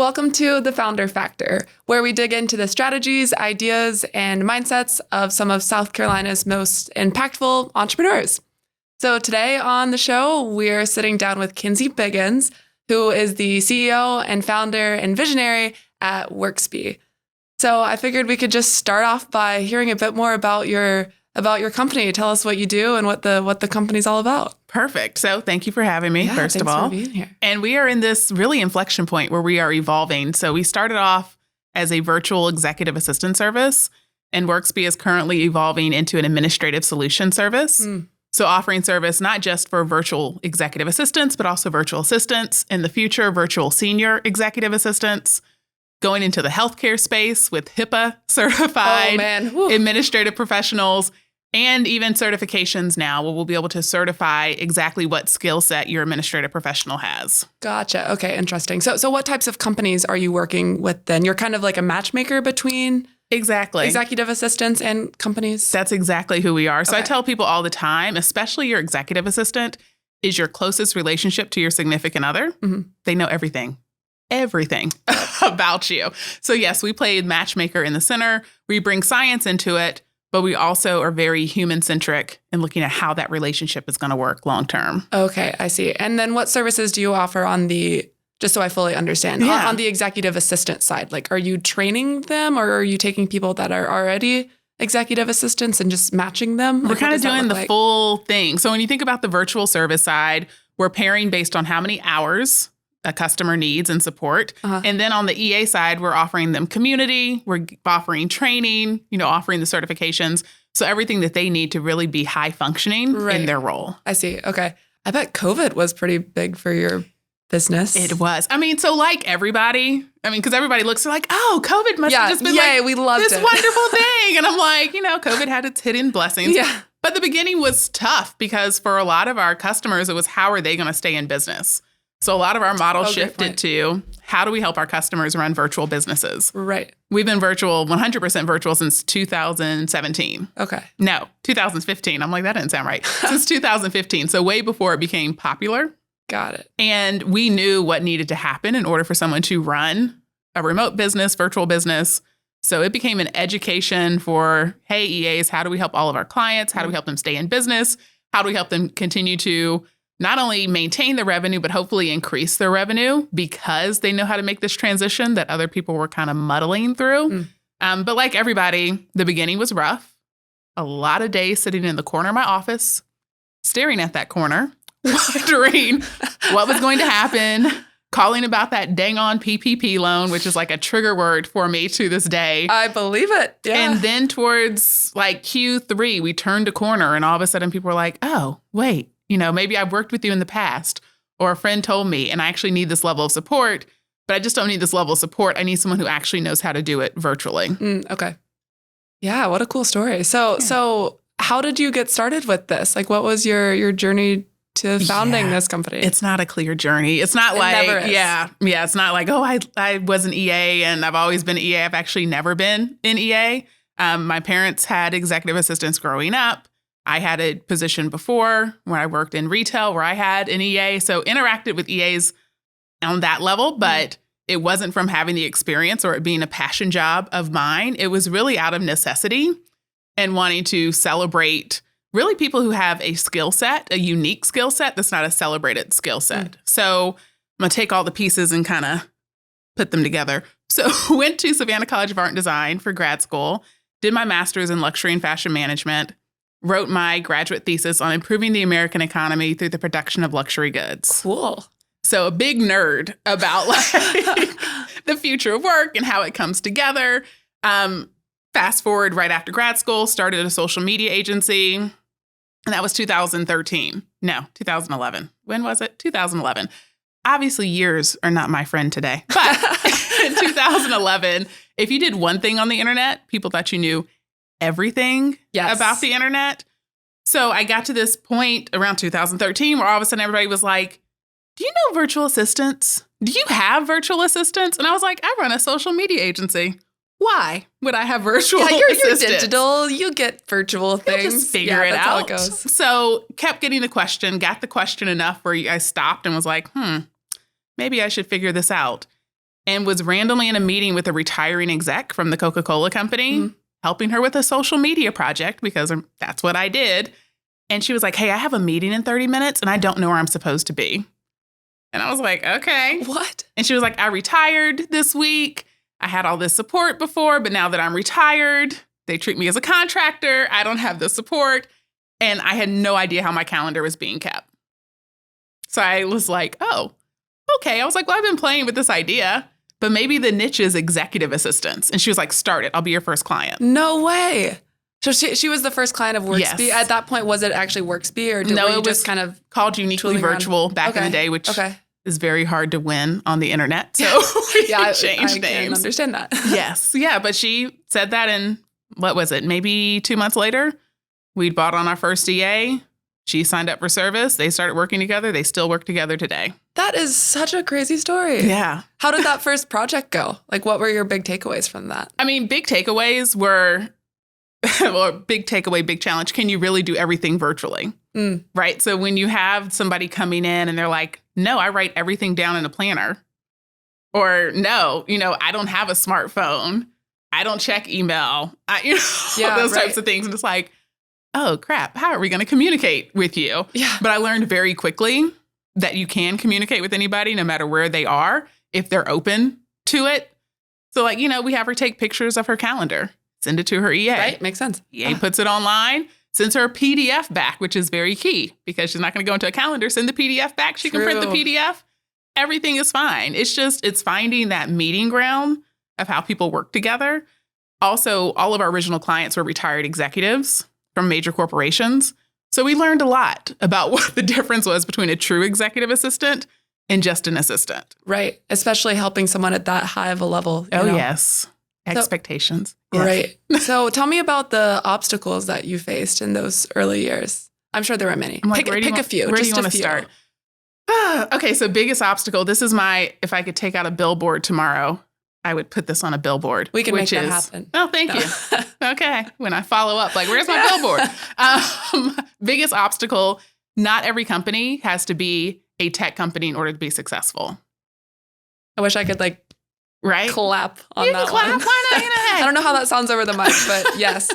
welcome to The Founder Factor, where we dig into the strategies, ideas, and mindsets of some of South Carolina's most impactful entrepreneurs. So today on the show, we're sitting down with Kenzie Biggins, who is the CEO and founder and visionary at WorxBee. So I figured we could just start off by hearing a bit more about your company. Tell us what you do and what the company's all about. Perfect. So thank you for having me, first of all. Thanks for being here. And we are in this really inflection point where we are evolving. So we started off as a virtual executive assistant service, and WorxBee is currently evolving into an administrative solution service. So offering service not just for virtual executive assistants, but also virtual assistants. In the future, virtual senior executive assistants. Going into the healthcare space with HIPAA certified administrative professionals, and even certifications now where we'll be able to certify exactly what skill set your administrative professional has. Gotcha. Okay, interesting. So what types of companies are you working with then? You're kind of like a matchmaker between executive assistants and companies? That's exactly who we are. So I tell people all the time, especially your executive assistant is your closest relationship to your significant other. Mm-hmm. They know everything about you. So yes, we play matchmaker in the center. We bring science into it, but we also are very human-centric in looking at how that relationship is going to work long-term. Okay, I see. And then what services do you offer just so I fully understand, on the executive assistant side? Like, are you training them or are you taking people that are already executive assistants and just matching them? We're kind of doing the full thing. So when you think about the virtual service side, we're pairing based on how many hours a customer needs and support. And then on the EA side, we're offering them community, we're offering training, offering the certifications. So everything that they need to really be high functioning in their role. I see. Okay. I bet COVID was pretty big for your business. It was. So like everybody, because everybody looks like, oh, COVID must have just been we loved this wonderful thing. And I'm like, COVID had its hidden blessings. Yeah. But the beginning was tough because for a lot of our customers, it was how are they going to stay in business? So a lot of our model shifted to how do we help our customers run virtual businesses? Right. We've been virtual, 100% virtual since 2017. Okay. No, 2015. I'm like, that didn't sound right. Since 2015. So way before it became popular. Got it. And we knew what needed to happen in order for someone to run a remote business, virtual business. So it became an education for, hey, EAs, how do we help all of our clients? How do we help them stay in business? How do we help them continue to not only maintain the revenue, but hopefully increase their revenue because they know how to make this transition that other people were kind of muddling through. But like everybody, the beginning was rough. A lot of days sitting in the corner of my office, staring at that corner, wondering what was going to happen, calling about that dang on PPP loan, which is like a trigger word for me to this day. I believe it. Yeah. And then towards like Q3, we turned a corner and all of a sudden people were like, oh, wait. Maybe I've worked with you in the past or a friend told me and I actually need this level of support, but I just don't need this level of support. I need someone who actually knows how to do it virtually. Okay. Yeah. What a cool story. So how did you get started with this? Like, what was your journey to founding this company? It's not a clear journey. It's not never is. It's not like, oh, I was an EA and I've always been EA. I've actually never been an EA. My parents had executive assistants growing up. I had a position before when I worked in retail where I had an EA. So interacted with EAs on that level, but it wasn't from having the experience or it being a passion job of mine. It was really out of necessity and wanting to celebrate really people who have a skill set, a unique skill set that's not a celebrated skill set. So I'm going to take all the pieces and kind of put them together. So went to Savannah College of Art and Design for grad school, did my master's in luxury and fashion management, wrote my graduate thesis on improving the American economy through the production of luxury goods. Cool. So a big nerd about the future of work and how it comes together. Fast forward right after grad school, started a social media agency. And that was 2013. No, 2011. When was it? 2011. Obviously, years are not my friend today. But in 2011, if you did one thing on the internet, people thought you knew everything about the internet. So I got to this point around 2013 where all of a sudden everybody was like, do you know virtual assistants? Do you have virtual assistants? And I was like, I run a social media agency. Why would I have virtual assistants? You're digital. You get virtual things. You'll just figure it out. How it goes. So kept getting the question, got the question enough where I stopped and was like, maybe I should figure this out. and was randomly in a meeting with a retiring exec from the Coca-Cola company, helping her with a social media project because that's what I did. And she was like, hey, I have a meeting in 30 minutes and I don't know where I'm supposed to be. And I was like, okay. What? And she was like, I retired this week. I had all this support before, but now that I'm retired, they treat me as a contractor. I don't have the support. And I had no idea how my calendar was being kept. So I was like, oh, okay. I was like, well, I've been playing with this idea, but maybe the niche is executive assistants. And she was like, start it. I'll be your first client. No way. So she was the first client of WorxBee. Yes. At that point, was it actually WorxBee, or No, were you it was just kind of called Uniquely Virtual back in the day, which is very hard to win on the internet. So we changed I names. can understand that. Yes. Yeah. But she said that in, what was it? Maybe 2 months later, we'd bought on our first EA. She signed up for service. They started working together. They still work together today. That is such a crazy story. Yeah. How did that first project go? Like, what were your big takeaways from that? I mean, big takeaways were, well, big takeaway, big challenge. Can you really do everything virtually? Right? So when you have somebody coming in and they're like, no, I write everything down in a planner. Or no, I don't have a smartphone. I don't check email. Those types of things. And it's like, oh, crap. How are we going to communicate with you? Yeah. But I learned very quickly that you can communicate with anybody no matter where they are if they're open to it. So like, we have her take pictures of her calendar, send it to her EA. Right. Makes sense. EA puts it online, sends her a PDF back, which is very key because she's not going to go into a calendar, send the PDF back. She can print the PDF. Everything is fine. It's finding that meeting ground of how people work together. Also, all of our original clients were retired executives from major corporations. So we learned a lot about what the difference was between a true executive assistant and just an assistant. Right. Especially helping someone at that high of a level. Yes. Expectations. Yes. Right. So tell me about the obstacles that you faced in those early years. I'm sure there were many. Pick a few. Where do you want to start? Okay. So biggest obstacle. This is if I could take out a billboard tomorrow, I would put this on a billboard. We can make that happen. Oh, thank you. Okay. When I follow up, like, where's my billboard? Biggest obstacle, not every company has to be a tech company in order to be successful. I wish I could clap on that clap. one. Why not? I don't know how that sounds over the mic, but yes.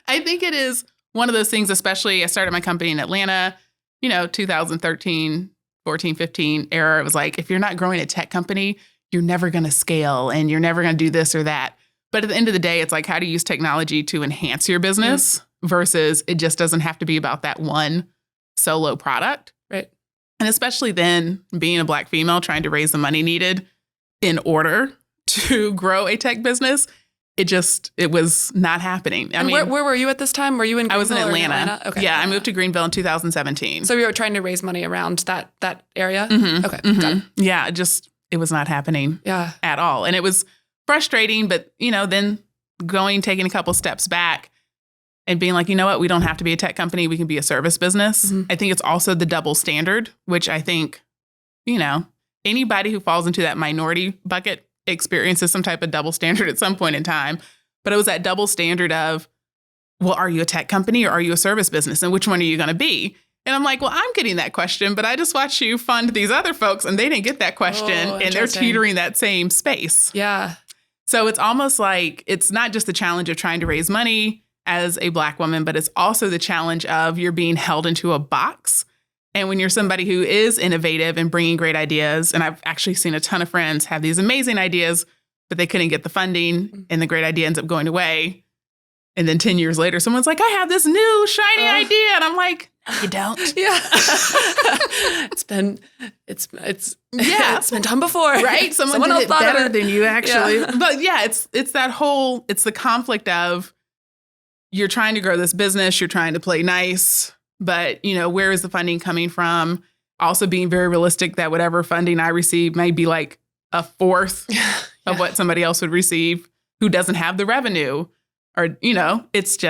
I think it is one of those things, especially I started my company in Atlanta, 2013, 14, 15 era. It was like, if you're not growing a tech company, you're never going to scale and you're never going to do this or that. But at the end of the day, it's like, how to use technology to enhance your business versus it just doesn't have to be about that one solo product. Right. And especially then being a Black female trying to raise the money needed in order to grow a tech business, it was not happening. I mean, where were you at this time? Were you in Greenville? I was in Atlanta. Okay. Yeah, I moved to Greenville in 2017. So you were trying to raise money around that area? Mm-hmm. Okay. Got it. Yeah, it was not happening at all. And it was frustrating, but, then taking a couple steps back and being like, you know what, we don't have to be a tech company. We can be a service business. Mm-hmm. I think it's also the double standard, which I think, anybody who falls into that minority bucket experiences some type of double standard at some point in time. But it was that double standard of, well, are you a tech company or are you a service business? And which one are you going to be? And I'm like, well, I'm getting that question, but I just watched you fund these other folks and they didn't get that question and they're teetering that same space. Yeah. So it's almost like it's not just the challenge of trying to raise money as a Black woman, but it's also the challenge of you're being held into a box. And when you're somebody who is innovative and bringing great ideas, and I've actually seen a ton of friends have these amazing ideas, but they couldn't get the funding and the great idea ends up going away. And then 10 years later, someone's like, I have this new shiny idea. And I'm like, no, you don't. Yeah. it's been done before. Right? Someone else thought better than you actually. Yeah. But yeah, it's the conflict of you're trying to grow this business, you're trying to play nice, but where is the funding coming from? Also being very realistic that whatever funding I receive may be like a fourth of what somebody else would receive who doesn't have the revenue. Or, it's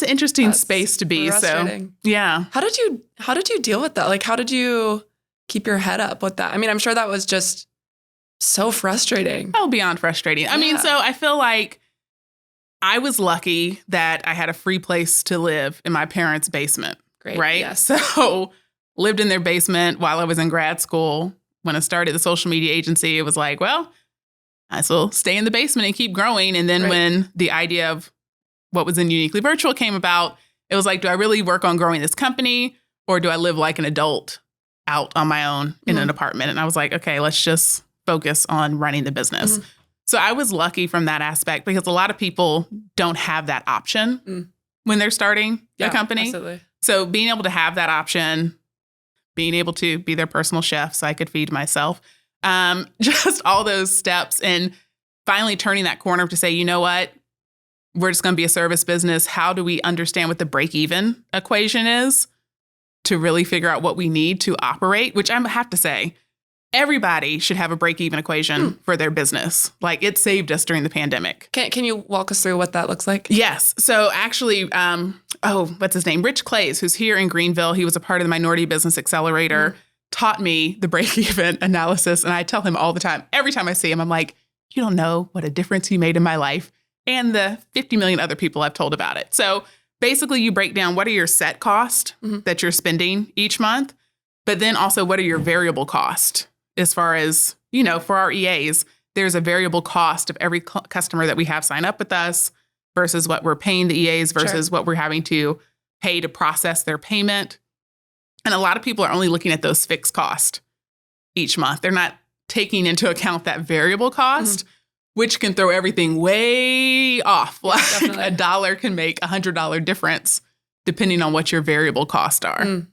an interesting space to be. So, yeah. How did you deal with that? Like, how did you keep your head up with that? I mean, I'm sure that was just so frustrating. Oh, beyond frustrating. I mean, so I feel like I was lucky that I had a free place to live in my parents' basement. Great. Right. Yes. So lived in their basement while I was in grad school. When I started the social media agency, it was like, well, I still stay in the basement and keep growing. And then Right. when the idea of what was in Uniquely Virtual came about, it was like, do I really work on growing this company, or do I live like an adult out on my own in an apartment? And I was like, okay, let's just focus on running the business. So I was lucky from that aspect, because a lot of people don't have that option when they're starting a company. Absolutely. So being able to have that option, being able to be their personal chef so I could feed myself, just all those steps, and finally turning that corner to say, you know what, we're just going to be a service business. How do we understand what the break-even equation is to really figure out what we need to operate? Which I have to say, everybody should have a break-even equation for their business. Like, it saved us during the pandemic. Can you walk us through what that looks like? Yes. So actually, what's his name? Rich Clays, who's here in Greenville. He was a part of the Minority Business Accelerator, taught me the break-even analysis. And I tell him all the time, every time I see him, I'm like, you don't know what a difference he made in my life and the 50 million other people I've told about it. So basically, you break down what are your set costs that you're spending each month, but then also what are your variable costs. As far as, you know, for our EAs, there's a variable cost of every customer that we have sign up with us versus what we're paying the EAs versus what we're having to pay to process their payment. And a lot of people are only looking at those fixed costs each month. They're not taking into account that variable cost, which can throw everything way off. Like $1 can make $100 difference depending on what your variable costs are.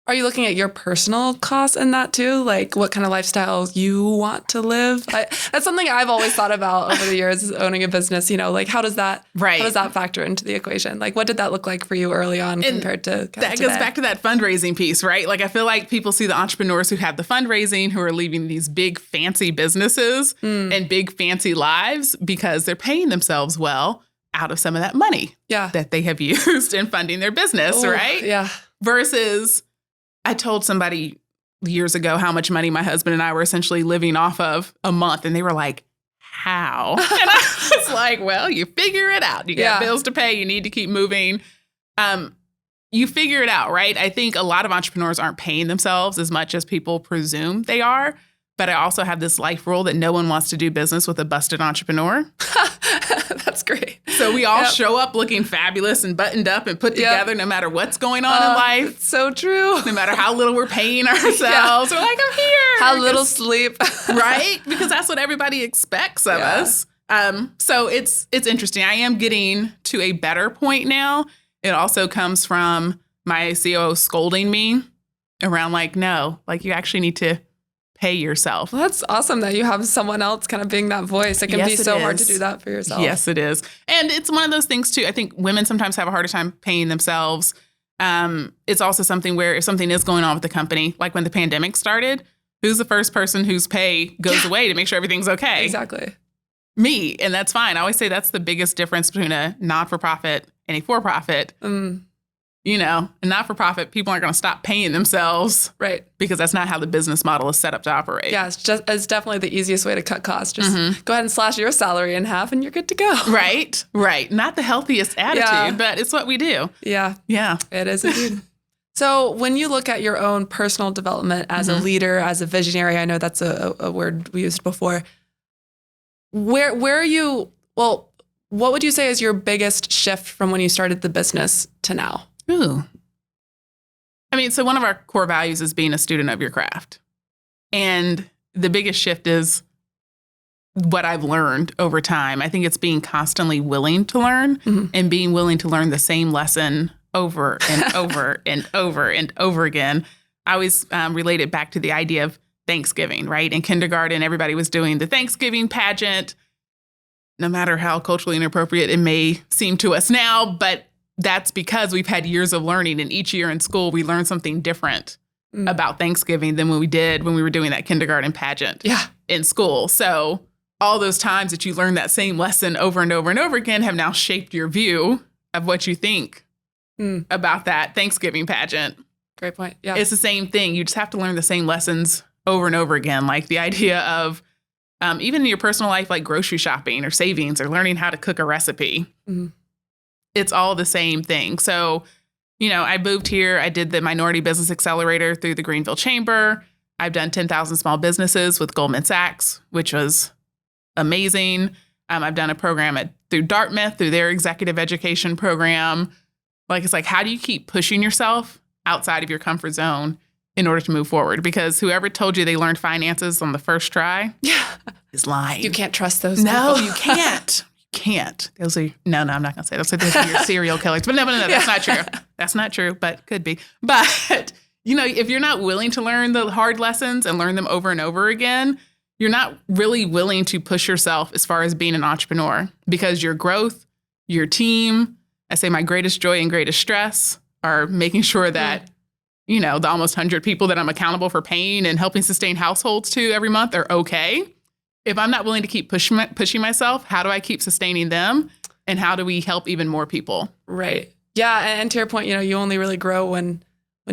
Are you looking at your personal costs in that too? Like what kind of lifestyle you want to live? That's something I've always thought about over the years, is owning a business. You know, like how does that factor into the equation? Like what did that look like for you early on compared to that goes back to that fundraising piece, right? Like I feel like people see the entrepreneurs who have the fundraising, who are leaving these big fancy businesses and big fancy lives because they're paying themselves well out of some of that money that they have used in funding their business, right? Yeah. Versus, I told somebody years ago how much money my husband and I were essentially living off of a month. And they were like, how? And I was like, well, you figure it out. You got bills to pay. You need to keep moving. You figure it out, right? I think a lot of entrepreneurs aren't paying themselves as much as people presume they are. But I also have this life rule that no one wants to do business with a busted entrepreneur. That's great. So we all show up looking fabulous and buttoned up and put together no matter what's going on in life. It's so true. No matter how little we're paying ourselves. We're like, I'm here. How little sleep. Right? Because that's what everybody expects of us. So it's interesting. I am getting to a better point now. It also comes from my COO scolding me around like, no, like you actually need to pay yourself. Well, that's awesome that you have someone else kind of being that voice. It can be so hard to do that for yourself. Yes, it is. And it's one of those things too. I think women sometimes have a harder time paying themselves. It's also something where if something is going on with the company, like when the pandemic started, who's the first person whose pay goes away to make sure everything's okay? Exactly. Me. And that's fine. I always say that's the biggest difference between a not-for-profit and a for-profit. You know, a not-for-profit, people aren't going to stop paying themselves. Right. Because that's not how the business model is set up to operate. Yeah, it's definitely the easiest way to cut costs. Just go ahead and slash your salary in half and you're good to go. Right. Not the healthiest attitude, but it's what we do. Yeah. Yeah. It is indeed. So when you look at your own personal development as a leader, as a visionary, I know that's a word we used before. Where are you, what would you say is your biggest shift from when you started the business to now? Ooh. I mean, so one of our core values is being a student of your craft. And the biggest shift is what I've learned over time. I think it's being constantly willing to learn and being willing to learn the same lesson over and over and over and over again. I always relate it back to the idea of Thanksgiving, right? In kindergarten, everybody was doing the Thanksgiving pageant, no matter how culturally inappropriate it may seem to us now, but that's because we've had years of learning, and each year in school, we learned something different about Thanksgiving than when we were doing that kindergarten pageant in school. So all those times that you learned that same lesson over and over and over again have now shaped your view of what you think about that Thanksgiving pageant. Great point. Yeah. It's the same thing. You just have to learn the same lessons over and over again. Like the idea of even in your personal life, like grocery shopping or savings or learning how to cook a recipe. It's all the same thing. So, you know, I moved here. I did the Minority Business Accelerator through the Greenville Chamber. I've done 10,000 small businesses with Goldman Sachs, which was amazing. I've done a program through Dartmouth, through their executive education program. Like, it's like, how do you keep pushing yourself outside of your comfort zone in order to move forward? Because whoever told you they learned finances on the first try is lying. You can't trust those No, people. you can't. You can't. Those are, no, I'm not going to say those. Those are your serial killers. But no, that's not true. That's not true, but could be. But, if you're not willing to learn the hard lessons and learn them over and over again, you're not really willing to push yourself as far as being an entrepreneur, because your growth, your team, I say my greatest joy and greatest stress are making sure that, the almost 100 people that I'm accountable for paying and helping sustain households to every month are okay. If I'm not willing to keep pushing myself, how do I keep sustaining them? And how do we help even more people? Right. Yeah. And to your point, you only really grow when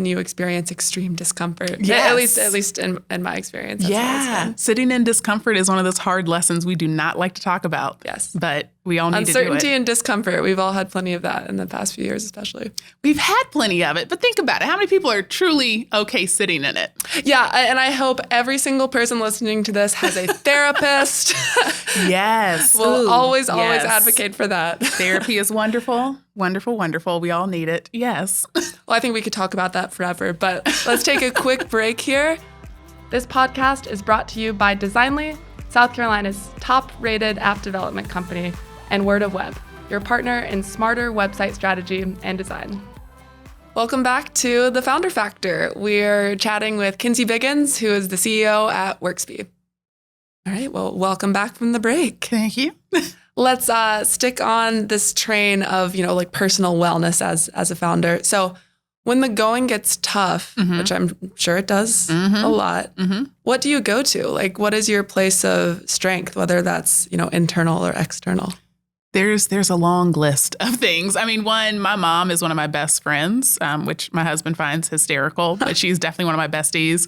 you experience extreme discomfort. Yes. At least in my experience. That's how it's been. Sitting in discomfort is one of those hard lessons we do not like to talk about. Yes. But we all need to do it. Uncertainty and discomfort. We've all had plenty of that in the past few years, especially. We've had plenty of it, but think about it. How many people are truly okay sitting in it? Yeah. And I hope every single person listening to this has a therapist. Yes. We'll always advocate for that. Therapy is wonderful. Wonderful, wonderful. We all need it. Yes. Well, I think we could talk about that forever, but let's take a quick break here. This podcast is brought to you by Designly, South Carolina's top-rated app development company, and Word of Web, your partner in smarter website strategy and design. Welcome back to The Founder Factor. We're chatting with Kenzie Biggins, who is the CEO at WorxBee. All right, well, welcome back from the break. Thank you. Let's stick on this train of, personal wellness as a founder. So when the going gets tough, which I'm sure it does a lot, what do you go to? What is your place of strength, whether that's, internal or external? There's a long list of things. I mean, one, my mom is one of my best friends, which my husband finds hysterical, but she's definitely one of my besties.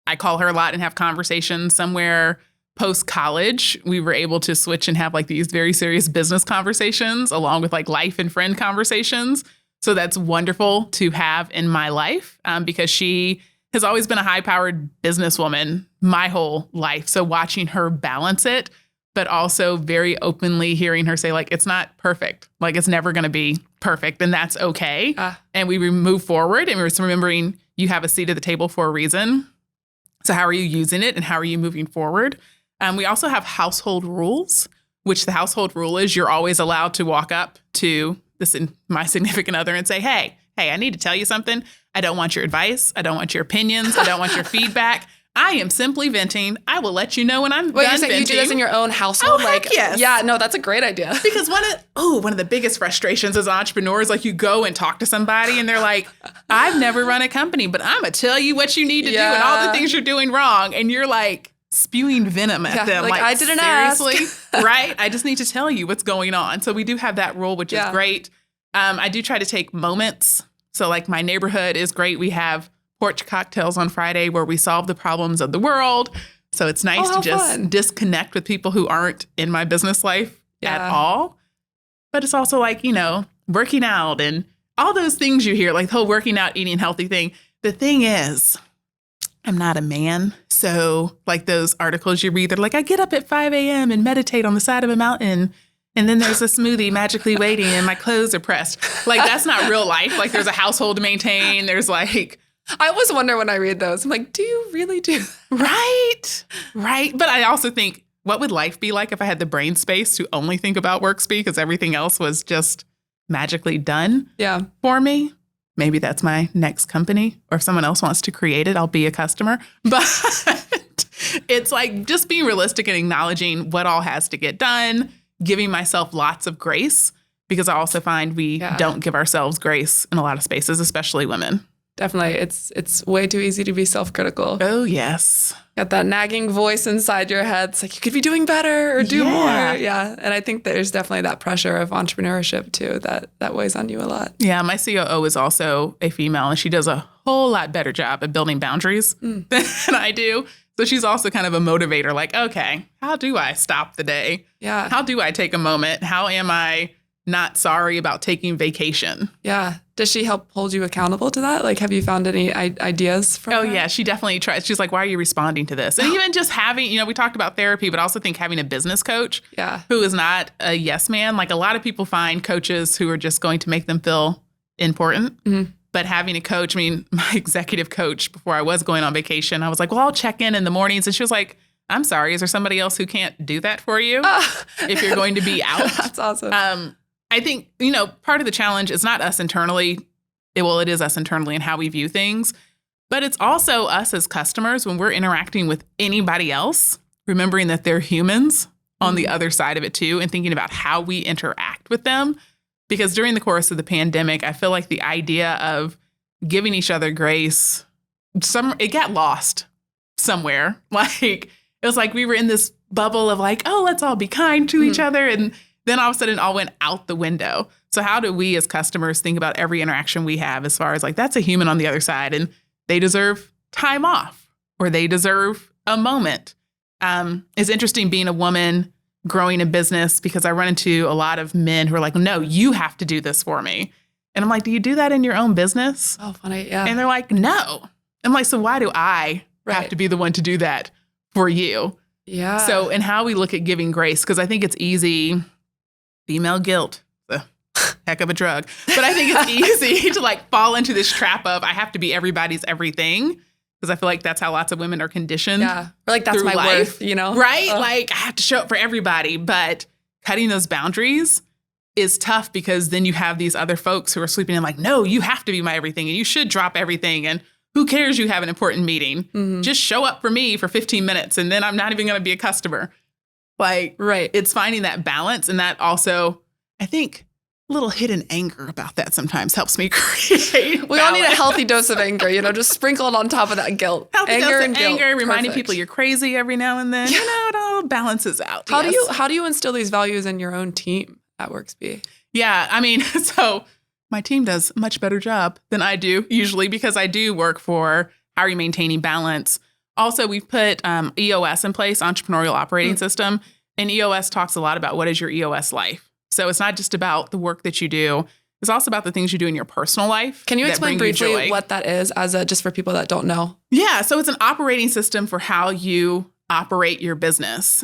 I call her a lot and have conversations. Somewhere post-college, we were able to switch and have these very serious business conversations along with life and friend conversations. So that's wonderful to have in my life because she has always been a high-powered businesswoman my whole life. So watching her balance it, but also very openly hearing her say, it's not perfect. It's never going to be perfect, and that's okay. And we move forward, and we're remembering you have a seat at the table for a reason. So how are you using it, and how are you moving forward? We also have household rules, which the household rule is you're always allowed to walk up to my significant other and say, hey, I need to tell you something. I don't want your advice. I don't want your opinions. I don't want your feedback. I am simply venting. I will let you know when I'm done venting. You're saying you do this in your own household? Oh, heck yes. Yeah, no, that's a great idea. Because one of the biggest frustrations as entrepreneurs, you go and talk to somebody and they're like, I've never run a company, but I'm going to tell you what you need to do and all the things you're doing wrong. And you're spewing venom at them. I didn't seriously, ask. Right? I just need to tell you what's going on. So we do have that rule, which is great. I do try to take moments. So my neighborhood is great. We have porch cocktails on Friday where we solve the problems of the world. So it's nice to just disconnect with people who aren't in my business life at all. But it's also working out and all those things you hear, the whole working out, eating healthy thing. The thing is, I'm not a man. So those articles you read, they're I get up at 5 a.m. and meditate on the side of a mountain. And then there's a smoothie magically waiting and my clothes are pressed. That's not real life. There's a household to maintain. There's I always wonder when I read those. I'm do you really do? Right. But I also think, what would life be like if I had the brain space to only think about WorxBee because everything else was just magically done for me? Maybe that's my next company, or if someone else wants to create it, I'll be a customer. But it's just being realistic and acknowledging what all has to get done, giving myself lots of grace, because I also find we don't give ourselves grace in a lot of spaces, especially women. Definitely. It's way too easy to be self-critical. Oh, yes. Got that nagging voice inside your head. It's you could be doing better or do more. Yeah. And I think there's definitely that pressure of entrepreneurship too that weighs on you a lot. Yeah. My COO is also a female and she does a whole lot better job at building boundaries than I do. So she's also kind of a motivator, okay, how do I stop the day? Yeah. How do I take a moment? How am I not sorry about taking vacation. Yeah. Does she help hold you accountable to that? Like, have you found any ideas from Oh, that? yeah, she definitely tries. She's like, why are you responding to this? And even just having, we talked about therapy, but I also think having a business coach who is not a yes man. Like a lot of people find coaches who are just going to make them feel important. Mm-hmm. But having a coach, my executive coach, before I was going on vacation, I was like, well, I'll check in the mornings. And she was like, I'm sorry, is there somebody else who can't do that for you if you're going to be out? That's awesome. I think, part of the challenge is not us internally. It is us internally and how we view things, but it's also us as customers when we're interacting with anybody else, remembering that they're humans on the other side of it too, and thinking about how we interact with them. Because during the course of the pandemic, I feel like the idea of giving each other grace, it got lost somewhere. Like, it was like we were in this bubble of like, oh, let's all be kind to each other. And then all of a sudden it all went out the window. So how do we as customers think about every interaction we have as far as like, that's a human on the other side and they deserve time off or they deserve a moment? It's interesting being a woman growing a business because I run into a lot of men who are like, no, you have to do this for me. And I'm like, do you do that in your own business? Oh, funny. Yeah. And they're like, no. I'm like, so why do I have to be the one to do that for you? Yeah. So, and how we look at giving grace, because I think it's easy, female guilt, a heck of a drug, but I think it's easy to like fall into this trap of I have to be everybody's everything. Because I feel like that's how lots of women are conditioned. Yeah. Or like, that's my life, worth, Right? Like, I have to show up for everybody. But cutting those boundaries is tough because then you have these other folks who are sweeping in like, no, you have to be my everything and you should drop everything. And who cares you have an important meeting? Mm-hmm. Just show up for me for 15 minutes and then I'm not even going to be a customer. Like, right. It's finding that balance. And that also, I think, a little hidden anger about that sometimes helps me create We all need a healthy dose of anger, just sprinkled on top of that guilt. Healthy anger dose and of guilt. anger, reminding Perfect. people you're crazy every now and then. It all balances out. How do you instill these values in your own team at WorxBee? Yeah, so my team does a much better job than I do usually because I do work for how are you maintaining balance. Also, we've put EOS in place, Entrepreneurial Operating System, and EOS talks a lot about what is your EOS life. So it's not just about the work that you do. It's also about the things you do in your personal life. Can you explain briefly what that is just for people that don't know? Yeah. So it's an operating system for how you operate your business.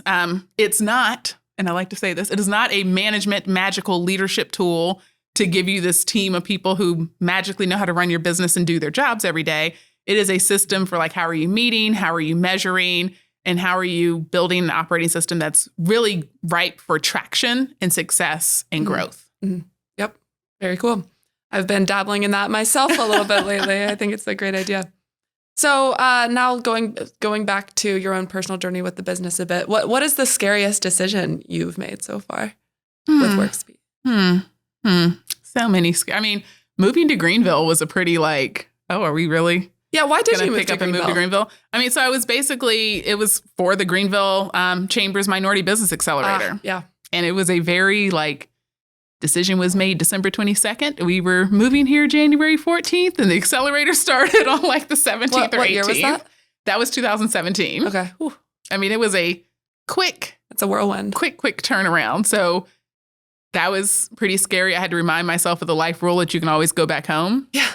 It's not, and I like to say this, it is not a management magical leadership tool to give you this team of people who magically know how to run your business and do their jobs every day. It is a system for like, how are you meeting? How are you measuring? And how are you building an operating system that's really ripe for traction and success and growth? Mm-hmm. Yep. Very cool. I've been dabbling in that myself a little bit lately. I think it's a great idea. So now going back to your own personal journey with the business a bit, what is the scariest decision you've made so far with WorxBee? So many. Moving to Greenville was a pretty are we really? Yeah, why did you pick up and move to Greenville? So I was it was for the Greenville Chamber's Minority Business Accelerator. Yeah. And it was a very decision was made December 22nd. We were moving here January 14th and the accelerator started on the 17th or 18th. What year was that? That was 2017. Okay. Whew. It was a quick. It's a whirlwind. Quick turnaround. So that was pretty scary. I had to remind myself of the life rule that you can always go back home. Yeah.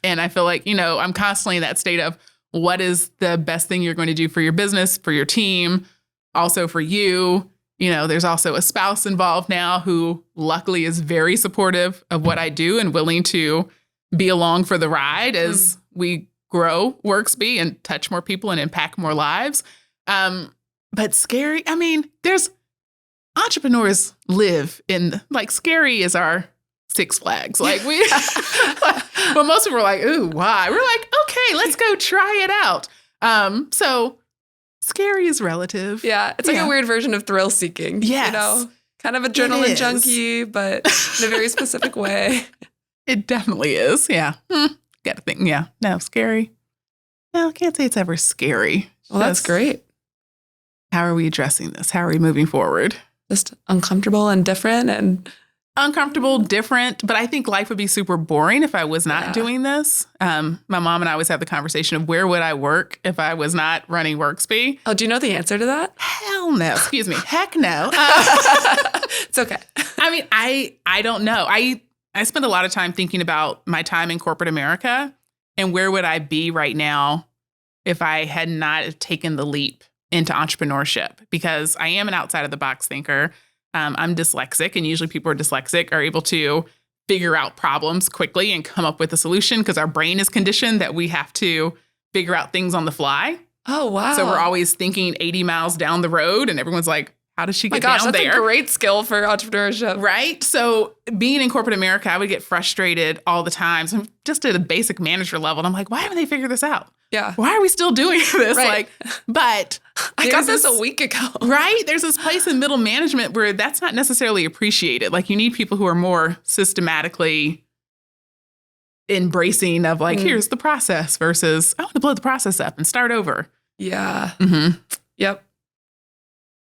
And I feel like, I'm constantly in that state of what is the best thing you're going to do for your business, for your team, also for you. There's also a spouse involved now who luckily is very supportive of what I do and willing to be along for the ride as we grow WorxBee and touch more people and impact more lives. But scary, there's entrepreneurs live in, scary is our Six Flags. But most people were like, ooh, why? We're like, okay, let's go try it out. So scary is relative. Yeah. It's like a weird version of thrill seeking. Yes. Kind of adrenaline junkie, but in a very specific way. It definitely is. Yeah. Got to think. Yeah. No, scary. No, I can't say it's ever scary. Well, that's great. How are we addressing this? How are we moving forward? Just uncomfortable and different and uncomfortable, different, but I think life would be super boring if I was not doing this. My mom and I always have the conversation of where would I work if I was not running WorxBee? Oh, do you know the answer to that? Hell no. Excuse me. Heck no. It's okay. I mean, I don't know. I spend a lot of time thinking about my time in corporate America and where would I be right now if I had not taken the leap into entrepreneurship, because I am an outside of the box thinker. I'm dyslexic, and usually people who are dyslexic are able to figure out problems quickly and come up with a solution because our brain is conditioned that we have to figure out things on the fly. Oh, wow. So we're always thinking 80 miles down the road, and everyone's like, how does she get down there? That's a great skill for entrepreneurship. Right? So being in corporate America, I would get frustrated all the time. So just at a basic manager level, and I'm like, why haven't they figured this out? Yeah. Why are we still doing this? Right. But I got this a week ago. Right? There's this place in middle management where that's not necessarily appreciated. Like, you need people who are more systematically embracing of here's the process versus I want to blow the process up and start over. Yeah. Mm-hmm. Yep.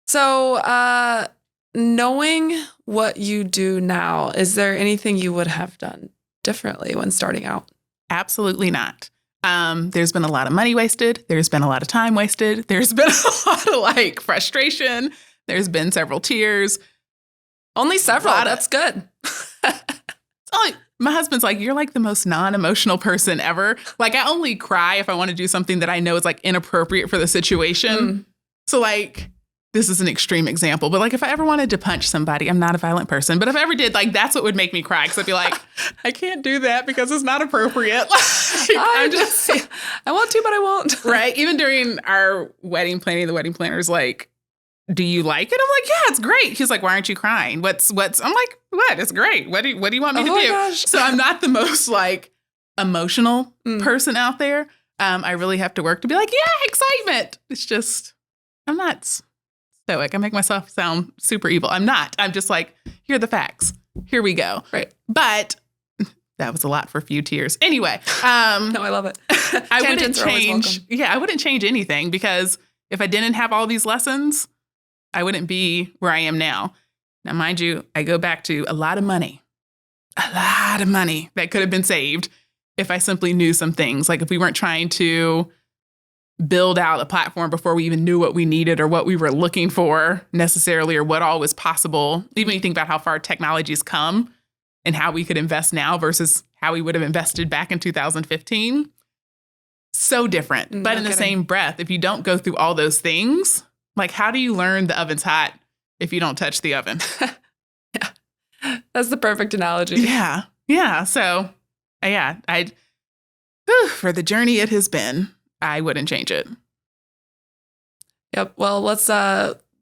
So, knowing what you do now, is there anything you would have done differently when starting out? Absolutely not. There's been a lot of money wasted. There's been a lot of time wasted. There's been a lot of frustration. There's been several tears. Only several. That's good. My husband's like, you're the most non-emotional person ever. I only cry if I want to do something that I know is inappropriate for the situation. So this is an extreme example, but if I ever wanted to punch somebody, I'm not a violent person, but if I ever did, that's what would make me cry. Because I'd be like, I can't do that because it's not appropriate. I want to, but I won't. Right. Even during our wedding planning, the wedding planner's like, do you like it? I'm like, yeah, it's great. He's like, why aren't you crying? What's, I'm like, what? It's great. What do you want me to do? Gosh. So I'm not the most emotional person out there. I really have to work to be like, yeah, excitement. It's just, I'm not stoic. I make myself sound super evil. I'm not. I'm just here are the facts. Here we go. Right. But that was a lot for a few tears. Anyway. No, I love it. I wouldn't change. Yeah, I wouldn't change anything because if I didn't have all these lessons, I wouldn't be where I am now. Now, mind you, I go back to a lot of money that could have been saved if I simply knew some things. If we weren't trying to build out a platform before we even knew what we needed or what we were looking for necessarily or what all was possible. Even when you think about how far technology's come and how we could invest now versus how we would have invested back in 2015. So different. But in the same breath, if you don't go through all those things, how do you learn the oven's hot if you don't touch the oven? Yeah. That's the perfect analogy. Yeah. Yeah. So, yeah, for the journey it has been, I wouldn't change it. Yep. Well, let's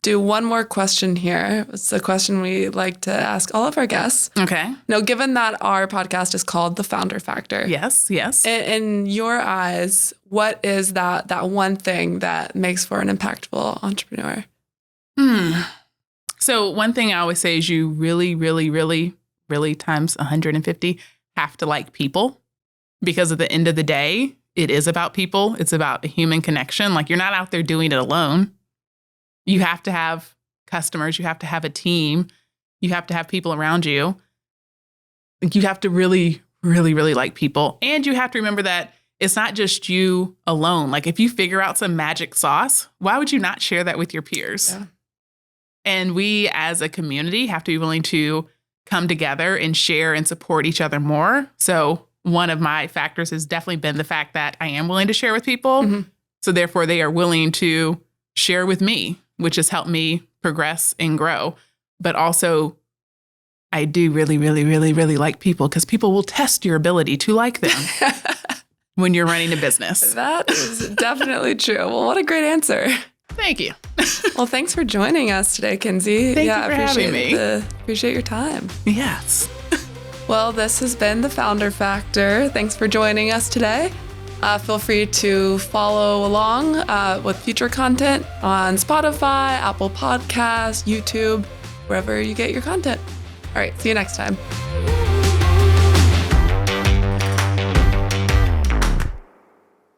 do one more question here. It's a question we like to ask all of our guests. Okay. Now, given that our podcast is called The Founder Factor. Yes. In your eyes, what is that one thing that makes for an impactful entrepreneur? So one thing I always say is you really, really, really, really times 150 have to like people, because at the end of the day, it is about people. It's about a human connection. You're not out there doing it alone. You have to have customers. You have to have a team. You have to have people around you. You have to really, really, really like people. And you have to remember that it's not just you alone. If you figure out some magic sauce, why would you not share that with your peers? Yeah. And we as a community have to be willing to come together and share and support each other more. So one of my factors has definitely been the fact that I am willing to share with people. Mm-hmm. So therefore, they are willing to share with me, which has helped me progress and grow. But also, I do really, really, really, really like people, because people will test your ability to like them when you're running a business. That is definitely true. Well, what a great answer. Thank you. Well, thanks for joining us today, Kenzie. Thank you for having me. Appreciate your time. Yes. Well, this has been The Founder Factor. Thanks for joining us today. Feel free to follow along with future content on Spotify, Apple Podcasts, YouTube, wherever you get your content. All right, see you next time.